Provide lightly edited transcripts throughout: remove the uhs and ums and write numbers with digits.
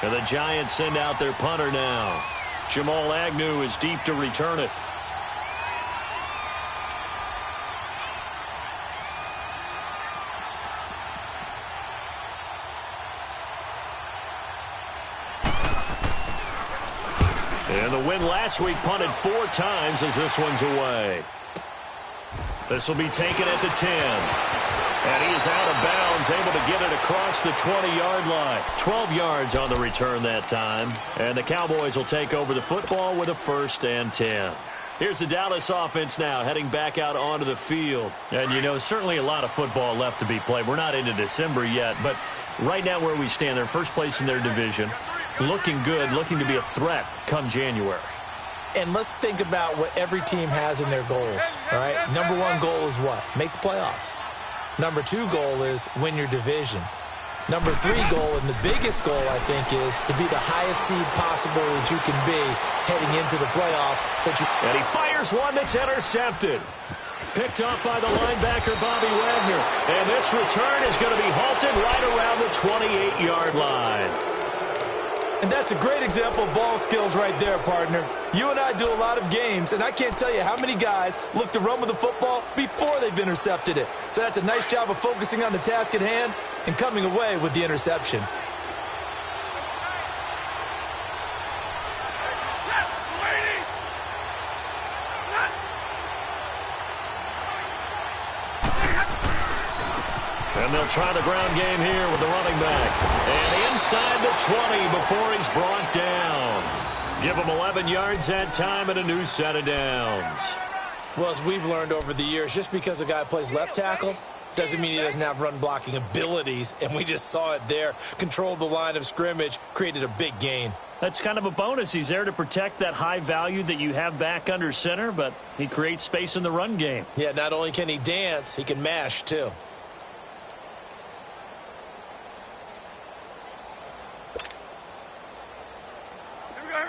And the Giants send out their punter now. Jamal Agnew is deep to return it. And the win last week punted 4 times as this one's away. This will be taken at the 10. And he is out of bounds, able to get it across the 20-yard line. 12 yards on the return that time. And the Cowboys will take over the football with a 1st and 10. Here's the Dallas offense now heading back out onto the field. And, you know, certainly a lot of football left to be played. We're not into December yet, but right now where we stand, they're first place in their division. Looking good, looking to be a threat come January. And let's think about what every team has in their goals, all right? Number 1 goal is what? Make the playoffs. Number 2 goal is win your division. Number 3 goal, and the biggest goal, I think, is to be the highest seed possible that you can be heading into the playoffs. And he fires one that's intercepted. Picked off by the linebacker, Bobby Wagner. And this return is going to be halted right around the 28-yard line. And that's a great example of ball skills right there, partner. You and I do a lot of games, and I can't tell you how many guys look to run with the football before they've intercepted it. So that's a nice job of focusing on the task at hand and coming away with the interception. And they'll try the ground game here with the running back. And inside the 20 before he's brought down. Give him 11 yards that time and a new set of downs. Well, as we've learned over the years, just because a guy plays left tackle doesn't mean he doesn't have run blocking abilities. And we just saw it there. Controlled the line of scrimmage, created a big gain. That's kind of a bonus. He's there to protect that high value that you have back under center, but he creates space in the run game. Yeah, not only can he dance, he can mash too.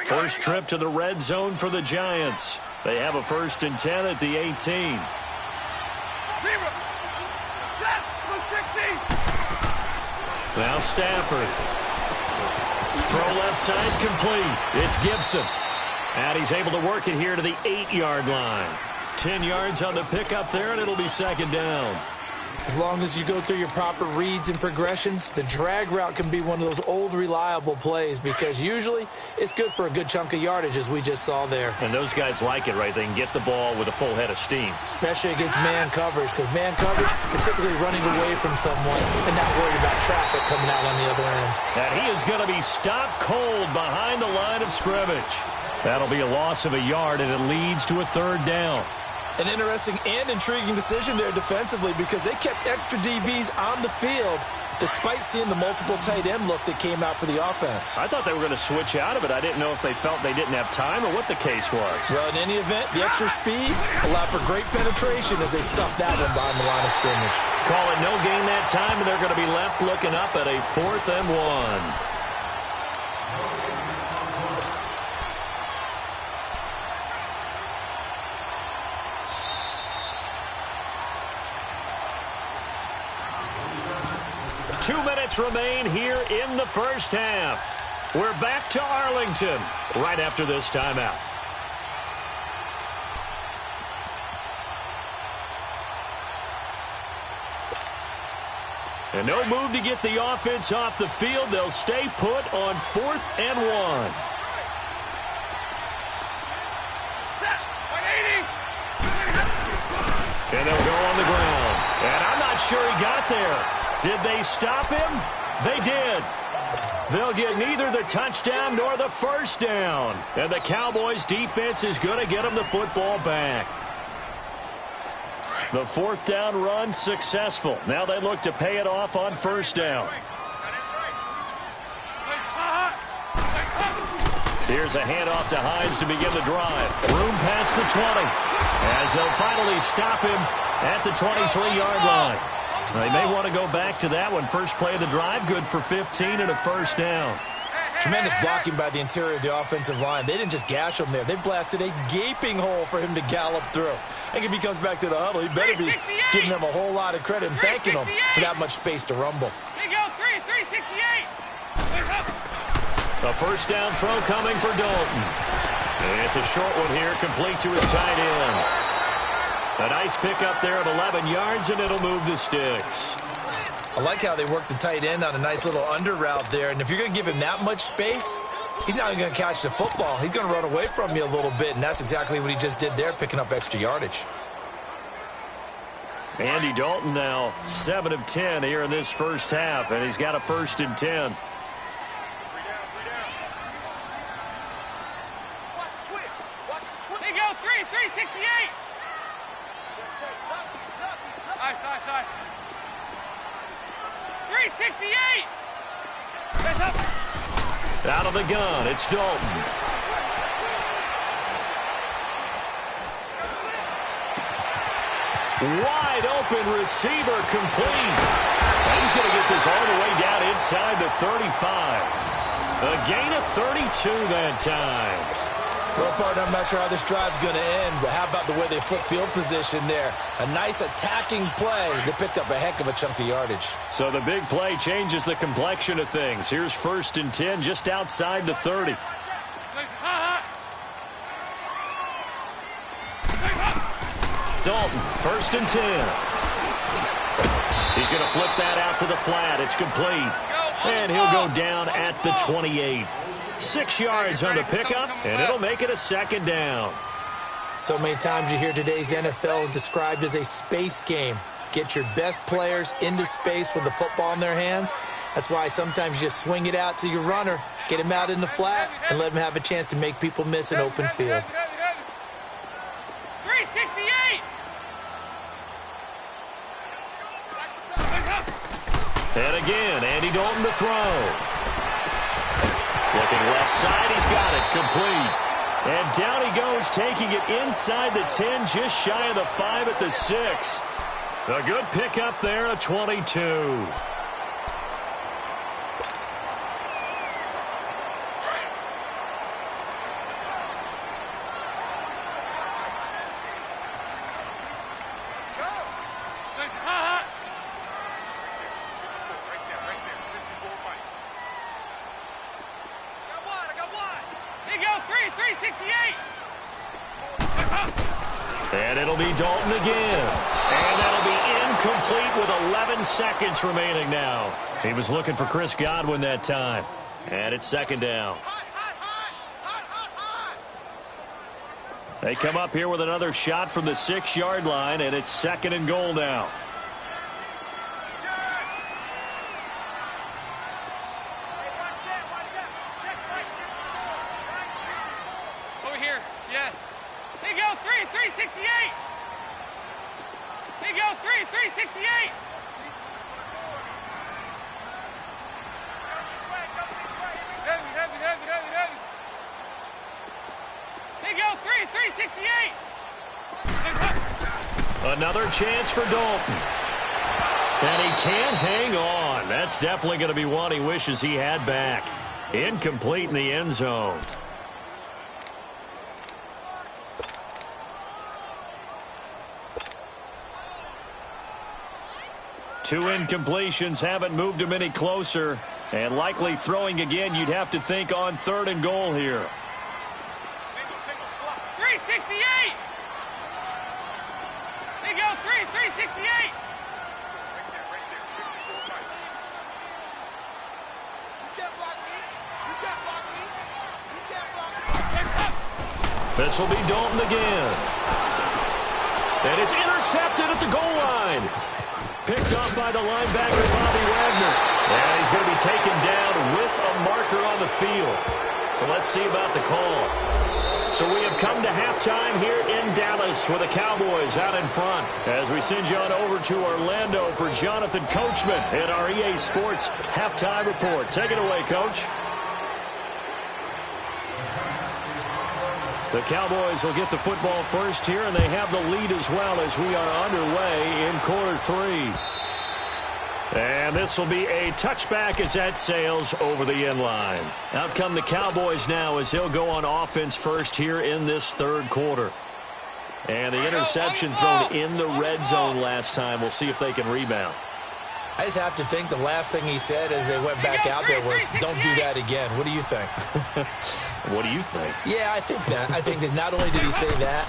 First trip to the red zone for the Giants. They have a 1st and 10 at the 18. Now Stafford. Throw left side complete. It's Gibson. And he's able to work it here to the 8-yard line. 10 yards on the pickup there, and it'll be 2nd down. As long as you go through your proper reads and progressions, the drag route can be one of those old reliable plays because usually it's good for a good chunk of yardage as we just saw there. And those guys like it, right? They can get the ball with a full head of steam. Especially against man coverage because man coverage, you're typically running away from someone and not worried about traffic coming out on the other end. And he is going to be stopped cold behind the line of scrimmage. That'll be a loss of a yard, and it leads to a 3rd down. An interesting and intriguing decision there defensively because they kept extra DBs on the field despite seeing the multiple tight end look that came out for the offense. I thought they were going to switch out of it. I didn't know if they felt they didn't have time or what the case was. Well, in any event, the extra speed allowed for great penetration as they stuffed that one behind the line of scrimmage. Call it no gain that time, and they're going to be left looking up at a 4th and 1. 2 minutes remain here in the first half. We're back to Arlington right after this timeout. And no move to get the offense off the field. They'll stay put on 4th and 1. And they'll go on the ground. And I'm not sure he got there. Did they stop him? They did. They'll get neither the touchdown nor the 1st down. And the Cowboys defense is going to get them the football back. The 4th down run successful. Now they look to pay it off on 1st down. Here's a handoff to Hines to begin the drive. Room past the 20. As they'll finally stop him at the 23-yard line. They may want to go back to that one. First play of the drive, good for 15 and a 1st down. Tremendous blocking by the interior of the offensive line. They didn't just gash him there. They blasted a gaping hole for him to gallop through. I think if he comes back to the huddle, he better be giving them a whole lot of credit and thanking them for that much space to rumble. A first down throw coming for Dalton. And it's a short one here, complete to his tight end. A nice pickup there at 11 yards, and it'll move the sticks. I like how they work the tight end on a nice little under route there. And if you're going to give him that much space, he's not going to catch the football. He's going to run away from you a little bit, and that's exactly what he just did there, picking up extra yardage. Andy Dalton now 7 of 10 here in this first half, and he's got a 1st and 10. They go 368. Nice. 368. Out of the gun, it's Dalton. Wide open receiver complete. And he's going to get this all the way down inside the 35. A gain of 32 that time. Well, partner, I'm not sure how this drive's going to end, but how about the way they flip field position there? A nice attacking play that picked up a heck of a chunk of yardage. So the big play changes the complexion of things. Here's 1st and 10 just outside the 30. Dalton, 1st and 10. He's going to flip that out to the flat. It's complete. And he'll go down at the 28. 6 yards on the pickup, and it'll make it a 2nd down. So many times you hear today's NFL described as a space game. Get your best players into space with the football in their hands. That's why sometimes you just swing it out to your runner, get him out in the flat, and let him have a chance to make people miss an open field. 368. And again, Andy Dalton to throw. Looking left side, he's got it, complete. And down he goes, taking it inside the 10, just shy of the 5 at the 6. A good pickup there, a 22. And it'll be Dalton again. And that'll be incomplete with 11 seconds remaining now. He was looking for Chris Godwin that time. And it's 2nd down. They come up here with another shot from the 6-yard line, and it's 2nd and goal now. Over here, yes. They go 368. They go 368. Heavy. They go 368. Another chance for Dalton. And he can't hang on. That's definitely going to be one he wishes he had back. Incomplete in the end zone. Two incompletions haven't moved him any closer. And likely throwing again, you'd have to think on 3rd and goal here. Single slot. 368. They go 368. Right there. You can't block me. You can't block me. This will be Dalton again. And it's intercepted at the goal line. Picked up by the linebacker, Bobby Wagner. And he's going to be taken down with a marker on the field. So let's see about the call. So we have come to halftime here in Dallas with the Cowboys out in front. As we send you on over to Orlando for Jonathan Coachman in our EA Sports Halftime Report. Take it away, Coach. The Cowboys will get the football first here, and they have the lead as well as we are underway in quarter 3. And this will be a touchback as that sails over the end line. Out come the Cowboys now as they'll go on offense first here in this 3rd quarter. And the interception thrown in the red zone last time. We'll see if they can rebound. I just have to think the last thing he said as they went back out there was, don't do that again. What do you think? What do you think? Yeah, I think that. I think that not only did he say that,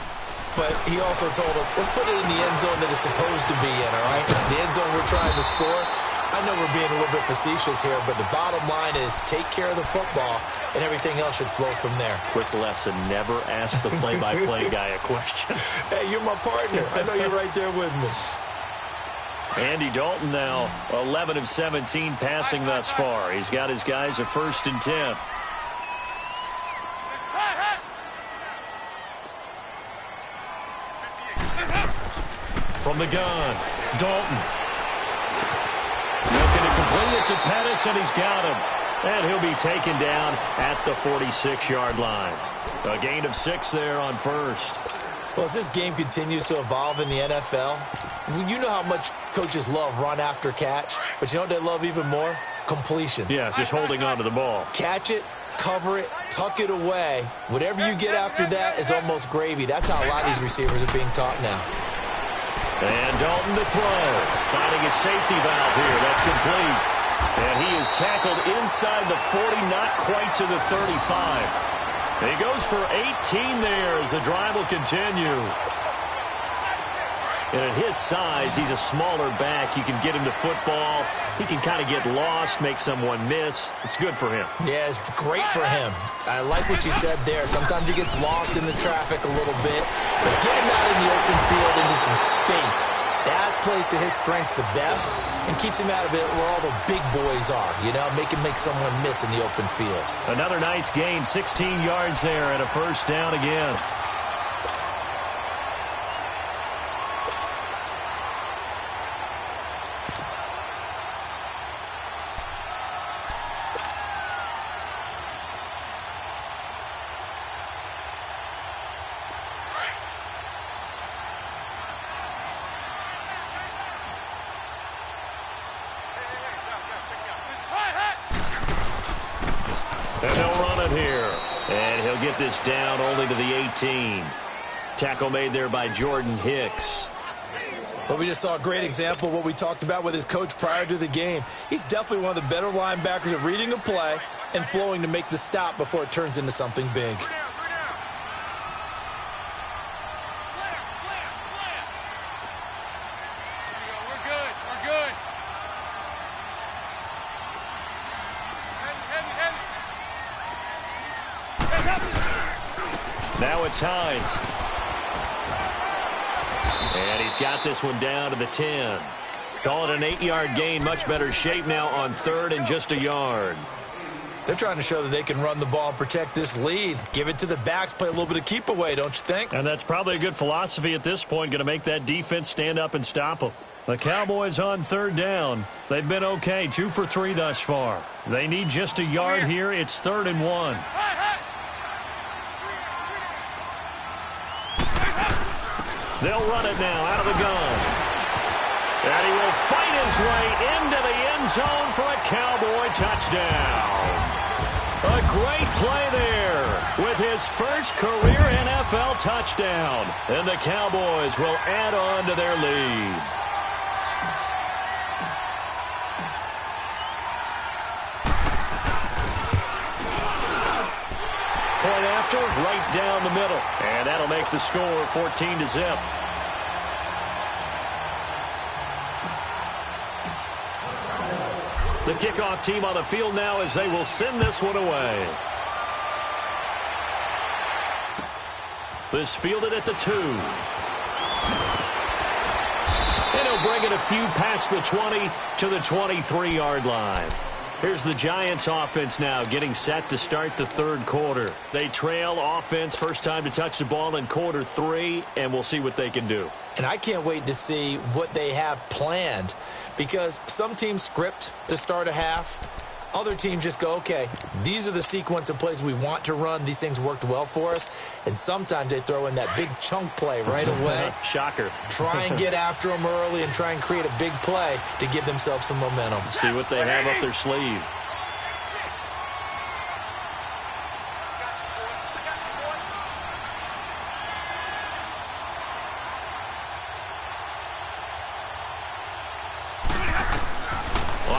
but he also told him, let's put it in the end zone that it's supposed to be in, all right? The end zone we're trying to score. I know we're being a little bit facetious here, but the bottom line is take care of the football, and everything else should flow from there. Quick lesson, never ask the play-by-play guy a question. Hey, you're my partner. I know you're right there with me. Andy Dalton now 11 of 17 passing thus far. He's got his guys a 1st and 10. From the gun, Dalton. Looking to complete it to Pettis, and he's got him. And he'll be taken down at the 46-yard line. A gain of 6 there on 1st. Well, as this game continues to evolve in the NFL, you know how much coaches love run after catch, but you know what they love even more? Completion. Yeah, just holding on to the ball. Catch it, cover it, tuck it away. Whatever you get after that is almost gravy. That's how a lot of these receivers are being taught now. And Dalton to throw. Finding his safety valve here. That's complete. And he is tackled inside the 40, not quite to the 35. He goes for 18 there as the drive will continue. And at his size, he's a smaller back. You can get him to football. He can kind of get lost, make someone miss. It's good for him. Yeah, it's great for him. I like what you said there. Sometimes he gets lost in the traffic a little bit. But get him out in the open field into some space. That plays to his strengths the best and keeps him out of it where all the big boys are, you know, make someone miss in the open field. Another nice gain, 16 yards there and a 1st down again. And they'll run it here. And he'll get this down only to the 18. Tackle made there by Jordan Hicks. But we just saw a great example of what we talked about with his coach prior to the game. He's definitely one of the better linebackers at reading a play and flowing to make the stop before it turns into something big. Now it's Hines. And he's got this one down to the 10. Call it an 8-yard gain. Much better shape now on 3rd and just a yard. They're trying to show that they can run the ball and protect this lead. Give it to the backs, play a little bit of keep away, don't you think? And that's probably a good philosophy at this point, going to make that defense stand up and stop them. The Cowboys on 3rd down. They've been okay, 2 for 3 thus far. They need just a yard here. It's 3rd and 1. They'll run it now out of the gun. And he will fight his way into the end zone for a Cowboy touchdown. A great play there with his first career NFL touchdown. And the Cowboys will add on to their lead. Point after, right down the middle. And that'll make the score 14-0. The kickoff team on the field now as they will send this one away. This fielded at the 2. And he'll bring it a few past the 20 to the 23-yard line. Here's the Giants offense now getting set to start the 3rd quarter. They trail offense, first time to touch the ball in quarter 3, and we'll see what they can do. And I can't wait to see what they have planned because some teams script to start a half. Other teams just go, okay, these are the sequence of plays we want to run. These things worked well for us. And sometimes they throw in that big chunk play right away. Shocker. Try and get after them early and try and create a big play to give themselves some momentum. See what they have up their sleeve.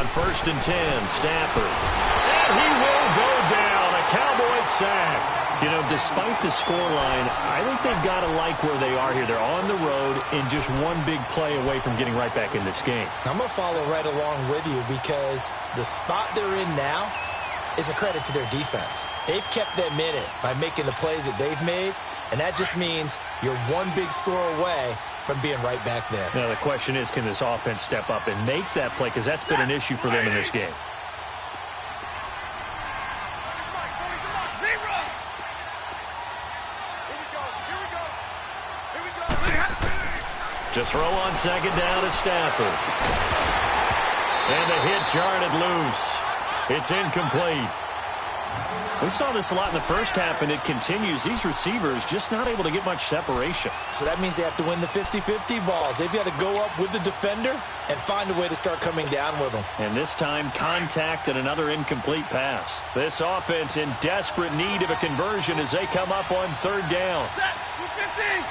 on 1st and 10, Stafford. And he will go down. A Cowboys sack. You know, despite the scoreline, I think they've got to like where they are here. They're on the road and just one big play away from getting right back in this game. I'm going to follow right along with you because the spot they're in now is a credit to their defense. They've kept them in it by making the plays that they've made, and that just means you're one big score away from being right back there. Now, the question is, can this offense step up and make that play? Because that's been an issue for them in this game. To throw on 2nd down is Stafford. And the hit jarred it loose. It's incomplete. We saw this a lot in the first half, and it continues. These receivers just not able to get much separation. So that means they have to win the 50-50 balls. They've got to go up with the defender and find a way to start coming down with them. And this time, contact and another incomplete pass. This offense in desperate need of a conversion as they come up on 3rd down. Set, 250.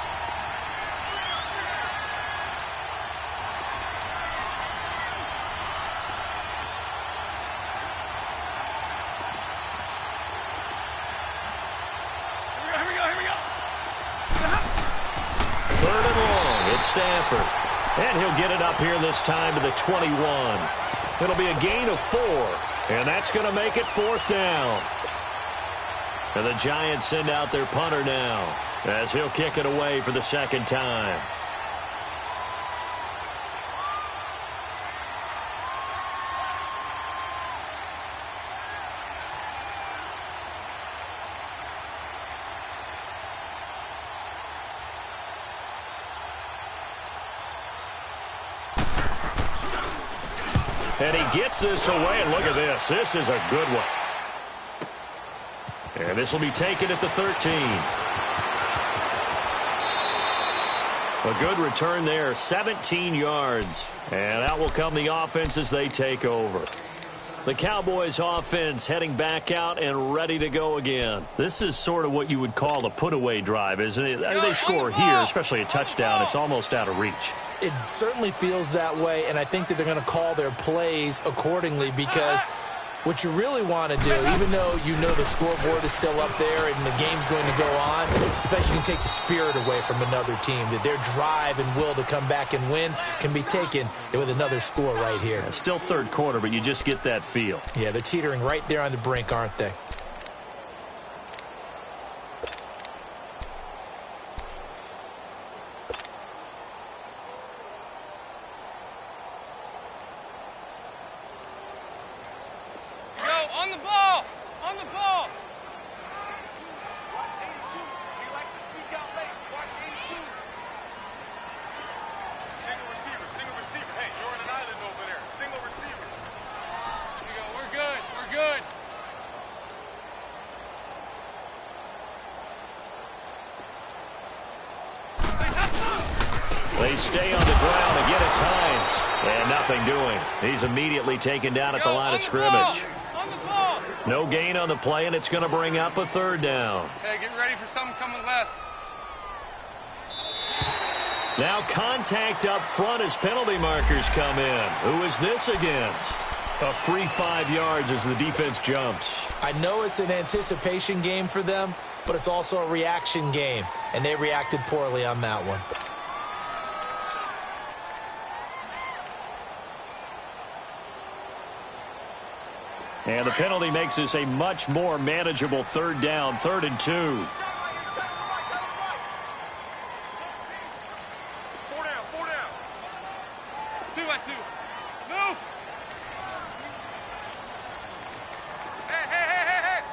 Stafford. And he'll get it up here this time to the 21. It'll be a gain of 4. And that's going to make it 4th down. And the Giants send out their punter now as he'll kick it away for the 2nd time. And he gets this away, and look at this. This is a good one. And this will be taken at the 13. A good return there, 17 yards. And out will come the offense as they take over. The Cowboys offense heading back out and ready to go again. This is sort of what you would call a put-away drive, isn't it? They score here, especially a touchdown. It's almost out of reach. It certainly feels that way, and I think that they're going to call their plays accordingly because what you really want to do, even though you know the scoreboard is still up there and the game's going to go on, the fact you can take the spirit away from another team, that their drive and will to come back and win can be taken with another score right here. Yeah, still 3rd quarter, but you just get that feel. Yeah, they're teetering right there on the brink, aren't they? On the ball! On the ball! Watch 82. He likes to sneak out late. Watch 82. Single receiver. Hey, you're on an island over there. Single receiver. Here we go. We're good. We're good. They stay on the ground. Again, it's Hines. And nothing doing. He's immediately taken down at the line of scrimmage. No gain on the play, and it's going to bring up a 3rd down. Hey, get ready for something coming left. Now contact up front as penalty markers come in. Who is this against? A free 5 yards as the defense jumps. I know it's an anticipation game for them, but it's also a reaction game, and they reacted poorly on that one. And the penalty makes this a much more manageable 3rd down, 3rd and 2. 4 down. 2 by 2. Move. Hey.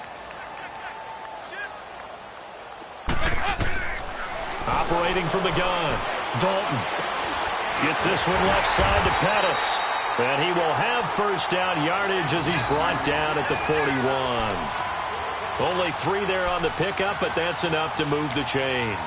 Operating from the gun. Dalton gets this one left side to Pettis. And he will have 1st down yardage as he's brought down at the 41. Only 3 there on the pickup, but that's enough to move the chains.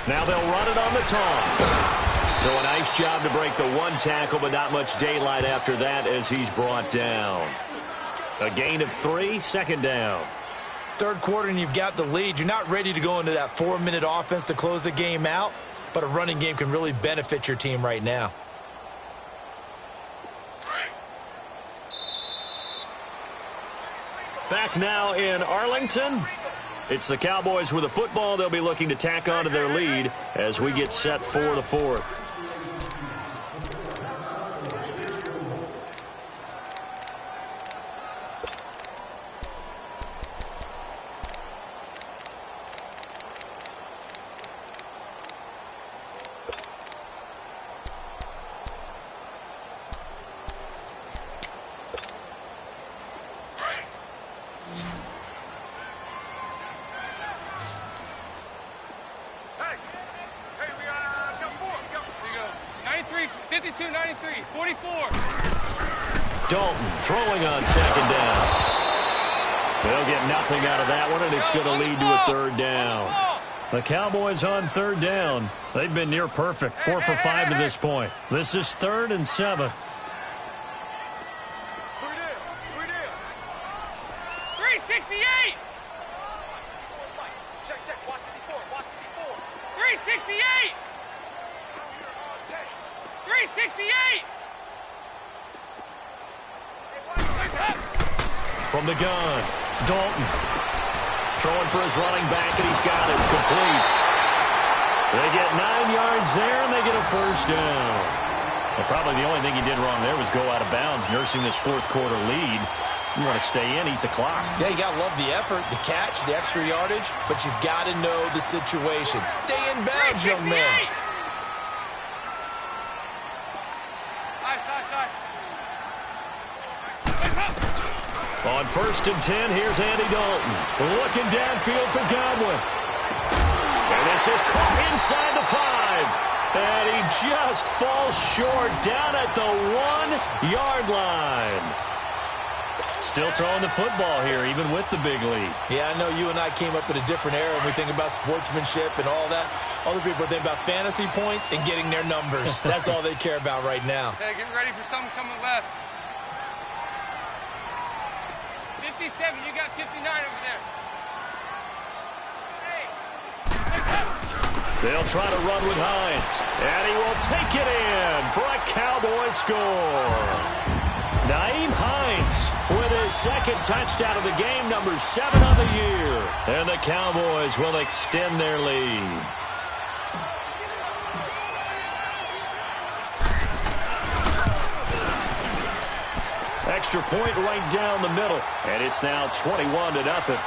Now they'll run it on the toss. So a nice job to break the one tackle, but not much daylight after that as he's brought down. A gain of 3, second down. Third quarter and you've got the lead. You're not ready to go into that 4-minute offense to close the game out, but a running game can really benefit your team right now. Back now in Arlington. It's the Cowboys with the football. They'll be looking to tack on to their lead as we get set for the fourth. Dalton throwing on second down. They'll get nothing out of that one, and it's going to lead to a third down. The Cowboys on third down. They've been near perfect, 4 for 5 to this point. This is 3rd and 7. 368! Check. Watch 54. 368! 368! From the gun, Dalton throwing for his running back, and he's got it complete. They get 9 yards there, and they get a first down. Well, probably the only thing he did wrong there was go out of bounds, nursing this fourth quarter lead. You want to stay in, eat the clock. Yeah, you got to love the effort, the catch, the extra yardage, but you've got to know the situation. Stay in bounds, young man. On 1st and 10, here's Andy Dalton. Looking downfield for Godwin. And this is caught inside the 5. And he just falls short down at the 1-yard line. Still throwing the football here, even with the big lead. Yeah, I know you and I came up in a different era when we think about sportsmanship and all that. Other people think about fantasy points and getting their numbers. That's all they care about right now. Hey, get ready for something coming left. 57, you got 59 over there. They'll try to run with Hines, and he will take it in for a Cowboy score. Nyheim Hines with his second touchdown of the game, number 7 on the year. And the Cowboys will extend their lead. Extra point right down the middle, and it's now 21-0.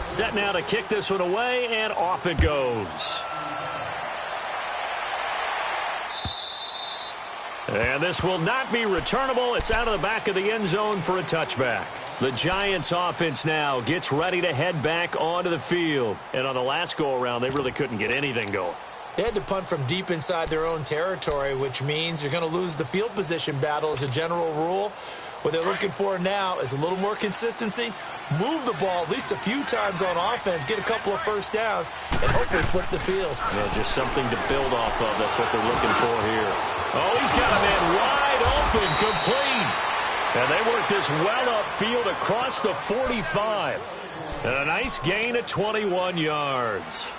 Set now to kick this one away, and off it goes. And this will not be returnable. It's out of the back of the end zone for a touchback. The Giants offense now gets ready to head back onto the field. And on the last go-around, they really couldn't get anything going. They had to punt from deep inside their own territory, which means you're going to lose the field position battle as a general rule. What they're looking for now is a little more consistency, move the ball at least a few times on offense, get a couple of first downs, and hopefully flip the field. Yeah, just something to build off of. That's what they're looking for here. Oh, he's got a man wide open, complete. And they work this well upfield across the 45. And a nice gain of 21 yards.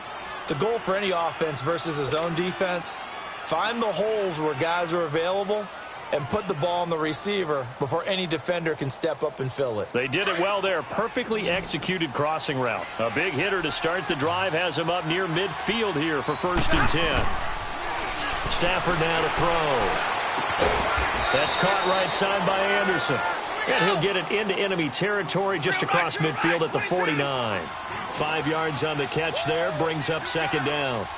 The goal for any offense versus a zone defense, find the holes where guys are available and put the ball on the receiver before any defender can step up and fill it. They did it well there. Perfectly executed crossing route. A big hitter to start the drive has him up near midfield here for 1st and 10. Stafford now to throw. That's caught right side by Anderson. And he'll get it into enemy territory just across midfield at the 49. 5 yards on the catch there, brings up 2nd down.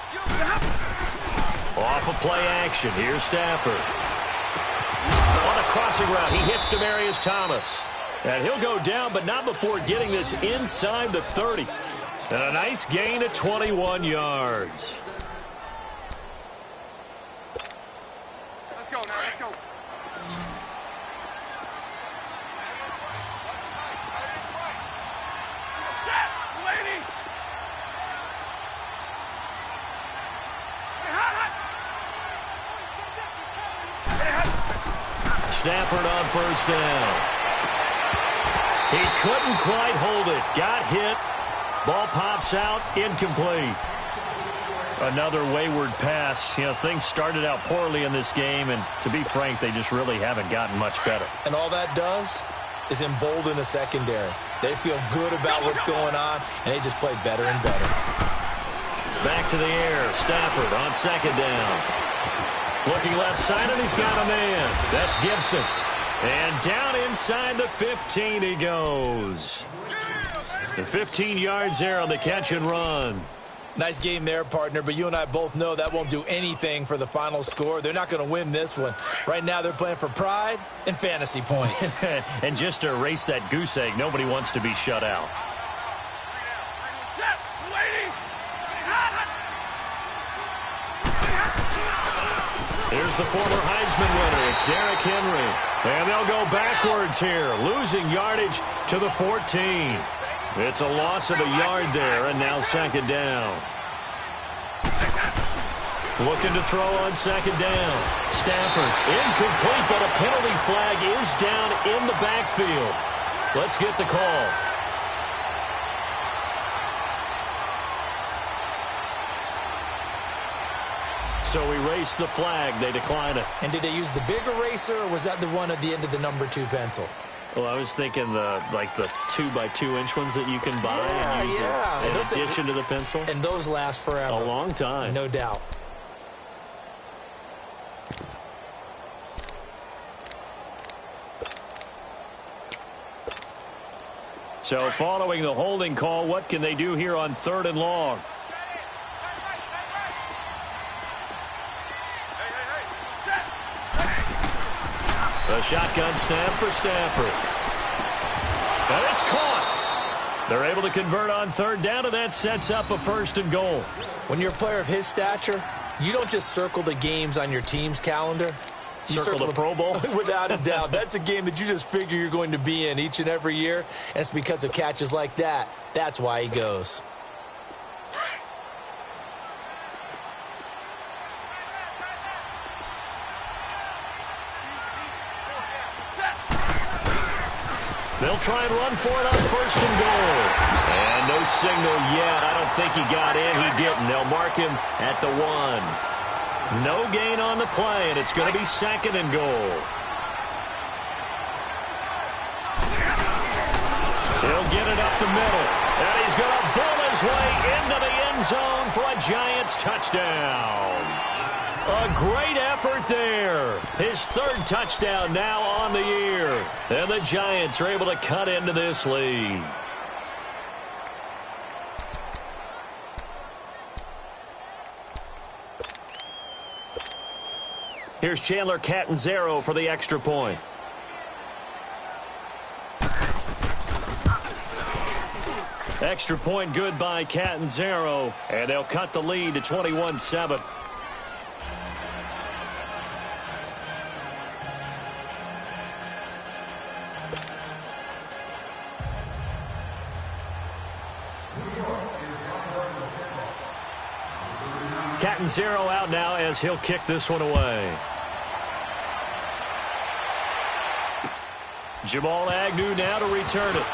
Off of play action, here's Stafford. On a crossing route, he hits Demaryius Thomas. And he'll go down, but not before getting this inside the 30. And a nice gain of 21 yards. Let's go now, let's go. Set, lady. Stafford on first down. He couldn't quite hold it. Got hit. Ball pops out, incomplete. Another wayward pass. You know, things started out poorly in this game, and to be frank, they just really haven't gotten much better. And all that does is embolden a secondary. They feel good about what's going on, and they just play better and better. Back to the air. Stafford on second down. Looking left side, and he's got a man. That's Gibson. And down inside the 15 he goes. The 15 yards there on the catch and run. Nice game there, partner, but you and I both know that won't do anything for the final score. They're not going to win this one. Right now they're playing for pride and fantasy points. And just to erase that goose egg, nobody wants to be shut out. Here's the former Heisman winner. It's Derrick Henry. And they'll go backwards here, losing yardage to the 14. It's a loss of a yard there, and now second down. Looking to throw on second down. Stafford, incomplete, but a penalty flag is down in the backfield. Let's get the call. So erase the flag. They decline it. And did they use the big eraser, or was that the one at the end of the number 2 pencil? Well, I was thinking the 2x2-inch ones that you can buy and use in addition to the pencil. And those last forever. A long time. No doubt. So following the holding call, what can they do here on 3rd and long? A shotgun snap for Stafford. And it's caught. They're able to convert on 3rd down, and that sets up a 1st and goal. When you're a player of his stature, you don't just circle the games on your team's calendar. You circle the Pro Bowl? Without a doubt. That's a game that you just figure you're going to be in each and every year, and it's because of catches like that. That's why he goes. They'll try and run for it on 1st and goal. And no signal yet. I don't think he got in. He didn't. They'll mark him at the 1. No gain on the play, and it's going to be 2nd and goal. He'll get it up the middle. And he's going to bull his way into the end zone for a Giants touchdown. A great effort there. His 3rd touchdown now on the year. And the Giants are able to cut into this lead. Here's Chandler Catanzaro for the extra point. Extra point good by Catanzaro. And they'll cut the lead to 21-7. Catanzaro out now as he'll kick this one away. Jamal Agnew now to return it.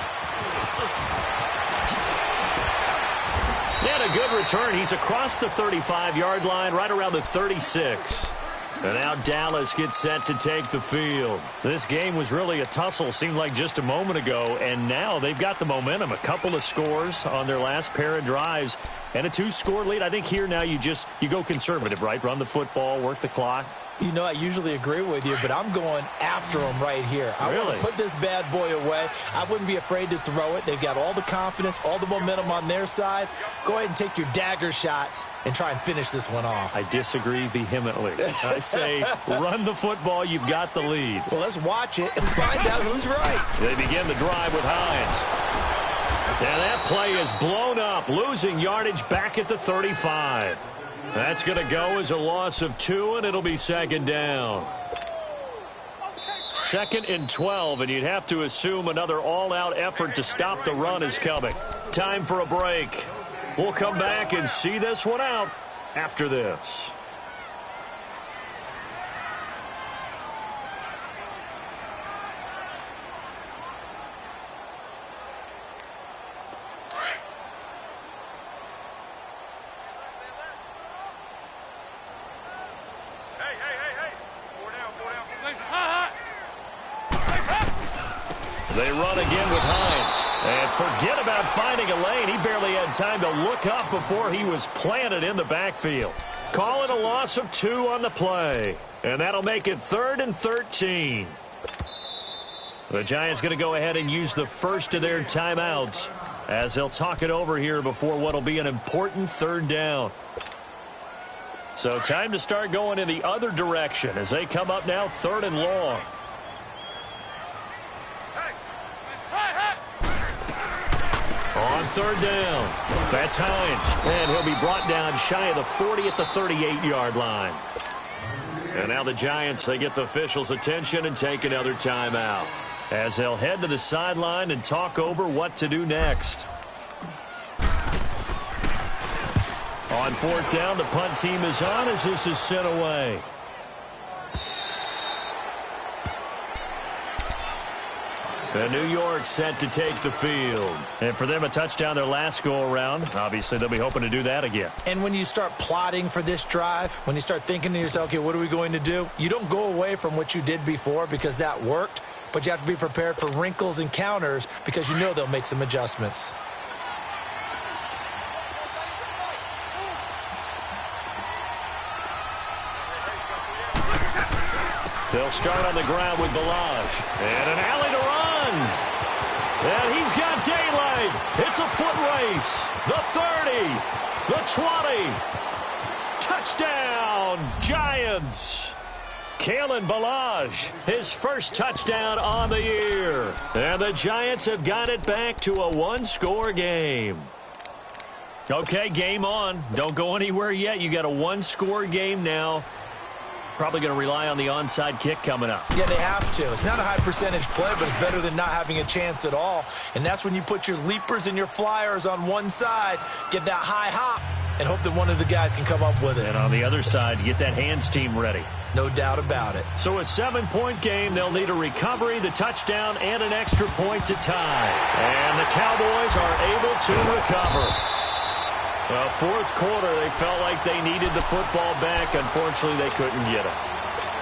And a good return. He's across the 35-yard line, right around the 36. And now Dallas gets set to take the field. This game was really a tussle, seemed like just a moment ago, and now they've got the momentum. A couple of scores on their last pair of drives and a 2-score lead. I think here now you go conservative, right? Run the football, work the clock. You know, I usually agree with you, but I'm going after him right here. I want to put this bad boy away. I wouldn't be afraid to throw it. They've got all the confidence, all the momentum on their side. Go ahead and take your dagger shots and try and finish this one off. I disagree vehemently. I say run the football. You've got the lead. Well, let's watch it and find out who's right. They begin the drive with Hines. And that play is blown up, losing yardage back at the 35. That's going to go as a loss of 2, and it'll be second down. 2nd and 12, and you'd have to assume another all-out effort to stop the run is coming. Time for a break. We'll come back and see this one out after this. They run again with Hines. And forget about finding a lane. He barely had time to look up before he was planted in the backfield. Call it a loss of 2 on the play. And that'll make it 3rd and 13. The Giants going to go ahead and use the first of their timeouts as they'll talk it over here before what will be an important 3rd down. So time to start going in the other direction as they come up now 3rd and long. On 3rd down, that's Hines. And he'll be brought down shy of the 40 at the 38-yard line. And now the Giants, they get the officials' attention and take another timeout as they'll head to the sideline and talk over what to do next. On 4th down, the punt team is on as this is sent away. And New York set to take the field. And for them, a touchdown their last go-around. Obviously, they'll be hoping to do that again. And when you start plotting for this drive, when you start thinking to yourself, okay, what are we going to do? You don't go away from what you did before because that worked, but you have to be prepared for wrinkles and counters because you know they'll make some adjustments. They'll start on the ground with Balaj. And an alley to run. And he's got daylight. It's a foot race. The 30. The 20. Touchdown, Giants. Kalen Balaj, his first touchdown on the year. And the Giants have got it back to a 1-score game. Okay, game on. Don't go anywhere yet. You got a 1-score game now. Probably going to rely on the onside kick coming up. Yeah, they have to. It's not a high percentage play, but it's better than not having a chance at all. And that's when you put your leapers and your flyers on one side, get that high hop, and hope that one of the guys can come up with it. And on the other side, get that hands team ready. No doubt about it. So a 7-point game. They'll need a recovery, the touchdown, and an extra point to tie. And the Cowboys are able to recover. Well, 4th quarter, they felt like they needed the football back. Unfortunately, they couldn't get it.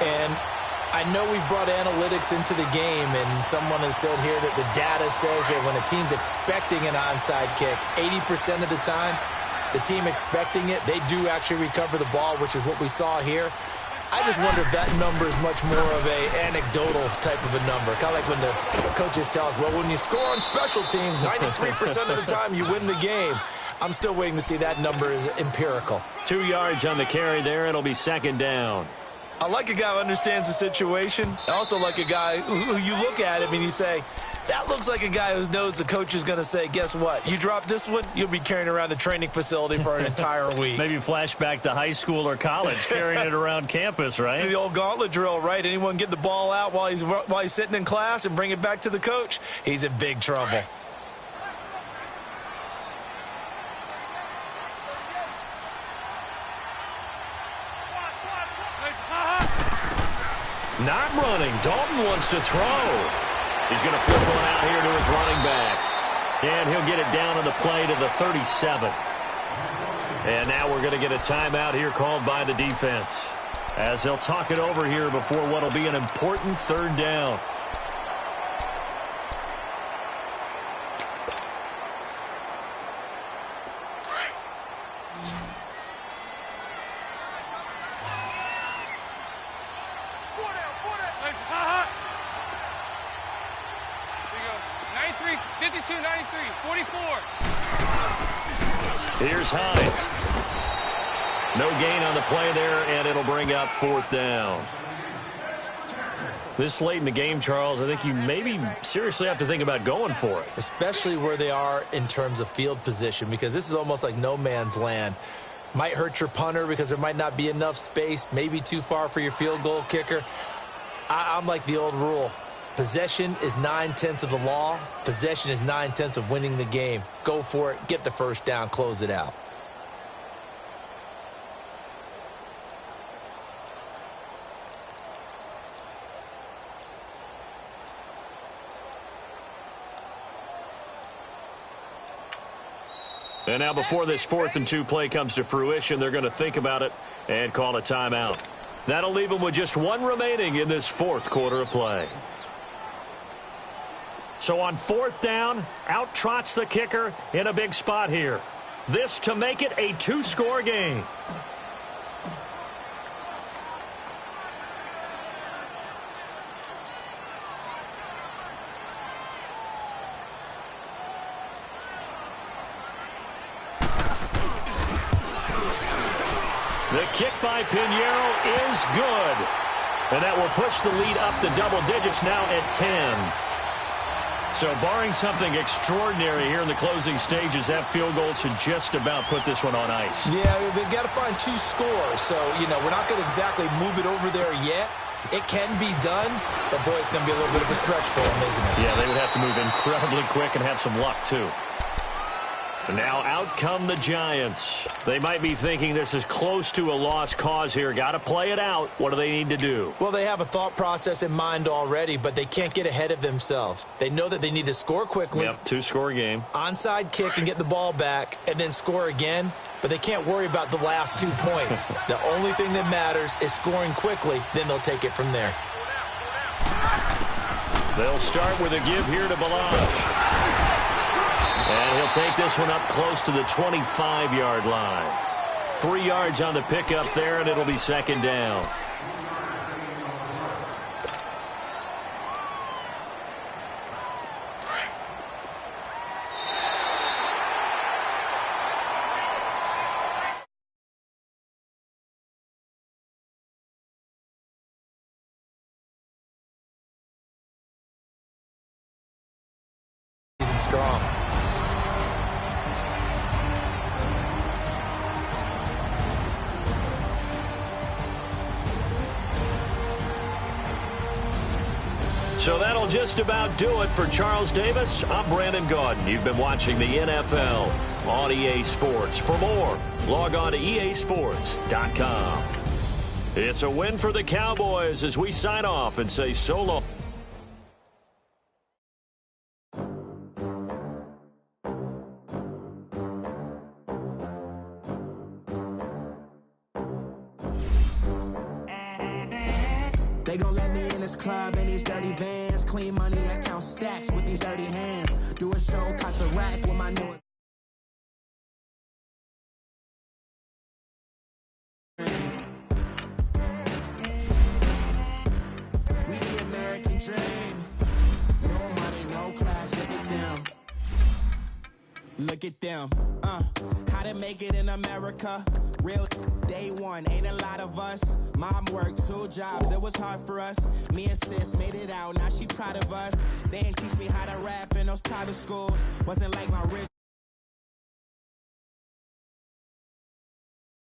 And I know we brought analytics into the game, and someone has said here that the data says that when a team's expecting an onside kick, 80% of the time, the team expecting it, they do actually recover the ball, which is what we saw here. I just wonder if that number is much more of a anecdotal type of a number. Kind of like when the coaches tell us, well, when you score on special teams, 93% of the time you win the game. I'm still waiting to see that number is empirical. 2 yards on the carry there. It'll be 2nd down. I like a guy who understands the situation. I also like a guy who you look at him and you say, that looks like a guy who knows the coach is going to say, guess what? You drop this one, you'll be carrying around the training facility for an entire week. Maybe flashback to high school or college, carrying it around campus, right? The old gauntlet drill, right? Anyone get the ball out while he's sitting in class and bring it back to the coach? He's in big trouble. Not running. Dalton wants to throw. He's going to flip one out here to his running back. And he'll get it down on the play to the 37. And now we're going to get a timeout here called by the defense as they'll talk it over here before what will be an important 3rd down. Here's Hines. No gain on the play there, and it'll bring up 4th down. This late in the game, Charles, I think you maybe seriously have to think about going for it. Especially where they are in terms of field position, because this is almost like no man's land. Might hurt your punter because there might not be enough space, maybe too far for your field goal kicker. I'm like the old rule. Possession is 9/10 of the law. Possession is 9/10 of winning the game. Go for it. Get the first down. Close it out. And now before this 4th and 2 play comes to fruition, they're going to think about it and call a timeout. That'll leave them with just one remaining in this 4th quarter of play. So on 4th down, out trots the kicker in a big spot here. This to make it a 2-score game. The kick by Pinheiro is good. And that will push the lead up to double digits now at 10. So barring something extraordinary here in the closing stages, that field goal should just about put this one on ice. Yeah, we've got to find 2 scores. So, we're not going to exactly move it over there yet. It can be done, but, boy, it's going to be a little bit of a stretch for them, isn't it? Yeah, they would have to move incredibly quick and have some luck, too. And now out come the Giants. They might be thinking this is close to a lost cause here. Got to play it out. What do they need to do? Well, they have a thought process in mind already, but they can't get ahead of themselves. They know that they need to score quickly. Yep, 2-score game. Onside kick and get the ball back and then score again, but they can't worry about the last 2 points. The only thing that matters is scoring quickly, then they'll take it from there. They'll start with a give here to Balaj. And he'll take this one up close to the 25-yard line. 3 yards on the pickup there, and it'll be 2nd down. He's strong. So that'll just about do it for Charles Davis. I'm Brandon Gaudin. You've been watching the NFL on EA Sports. For more, log on to easports.com. It's a win for the Cowboys as we sign off and say so long. They gon' let me in this club in these dirty vans. Clean money, I count stacks with these dirty hands. Do a show, cut the rack with my new... We the American dream. No money, no class, look at them. Look at them. How to make it in America. Real day one, ain't a lot of us. Mom worked 2 jobs, it was hard for us. Me and sis made it out, now she proud of us. They ain't teach me how to rap in those private schools. Wasn't like my rich